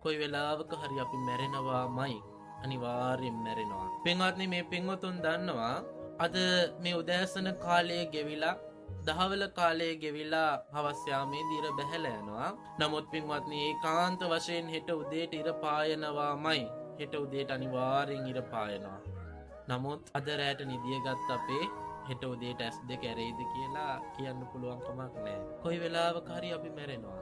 කොයි වෙලාවක හරි අපි මැරෙනවාමයි. අනිවාර්යෙන් මැරෙනවා. පින්වත්නි මේ පින්වතුන් දන්නවා අද මේ උදෑසන කාලයේ ගෙවිලා දහවල කාලයේ ගෙවිලා හවස් යාමේදී ඉර බැහැලා යනවා. නමුත් පින්වත්නි ඒකාන්ත වශයෙන් හෙට උදේට ඉර පායනවාමයි. හෙට උදේට අනිවාර්යෙන් ඉර පායනවා. නමුත් අද රැට නිදිය ගත්ත අපේ හෙට උදේට ඇස් දෙක ඇරෙයිද කියලා කියන්න පුළුවන් කමක් නැහැ. කොයි වෙලාවක හරි අපි මැරෙනවා.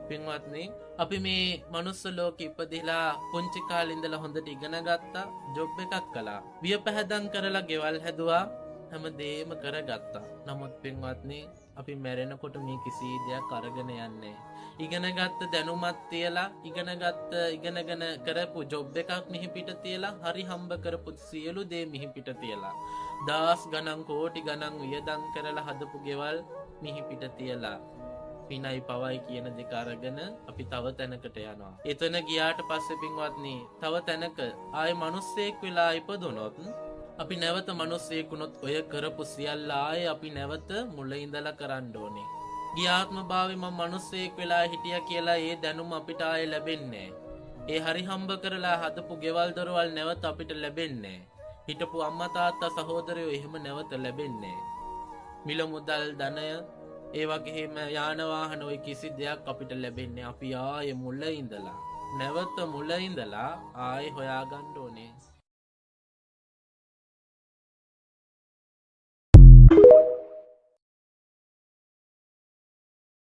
පින්වත්නි අපි මේ මනුස්ස ලෝකෙ ඉපදිලා පුංචි කාලේ ඉඳලා හොඳට ඉගෙන ගත්තා, ජොබ් එකක් කළා, වියපැහැදම් කරලා ගෙවල් හැදුවා, හැමදේම කරගත්තා. නමුත් පින්වත්නි අපි මැරෙනකොට මේ කිසි දෙයක් අරගෙන යන්නේ. ඉගෙනගත්ත දැනුමත් තියලා ඉගෙනගෙන කරපු ජොබ් එකක් මිහි පිට තියලා හරි හම්බ කරපු සියලු දේ මිහි පිට තියලා දහස් ගණන් කෝටි ගණන් වියදම් කරලා හදපු ගෙවල් මිහි පිට තියලා පිනයි පවයි කියන දෙක අරගෙන අපි තව තැනකට යනවා. එතන ගියාට පස්සේ පින්වත්නි තව තැනක ආයේ මිනිස්සෙක් වෙලා ඉපදුනොත් අපි නැවත මිනිස්සෙක් වුණොත් ඔය කරපු සියල්ල ආයේ අපි නැවත මුල ඉඳලා කරන්න ඕනේ. ගියාත්ම භාවයේ මම මිනිස්සෙක් වෙලා හිටියා කියලා ඒ දැනුම අපිට ආයේ ලැබෙන්නේ නැහැ. ඒ හරි හම්බ කරලා හදපු ගෙවල් දොරවල් නැවත අපිට ලැබෙන්නේ නැහැ. හිටපු අම්මා තාත්තා සහෝදරයෝ එහෙම නැවත ලැබෙන්නේ නැහැ. මිල මුදල් ධනය ඒ වගේම යාන වාහන ඔය කිසි දෙයක් අපිට ලැබෙන්නේ අපි ආයේ මුල ඉඳලා නැවත මුල ඉඳලා ආයේ හොයාගන්න ඕනේ.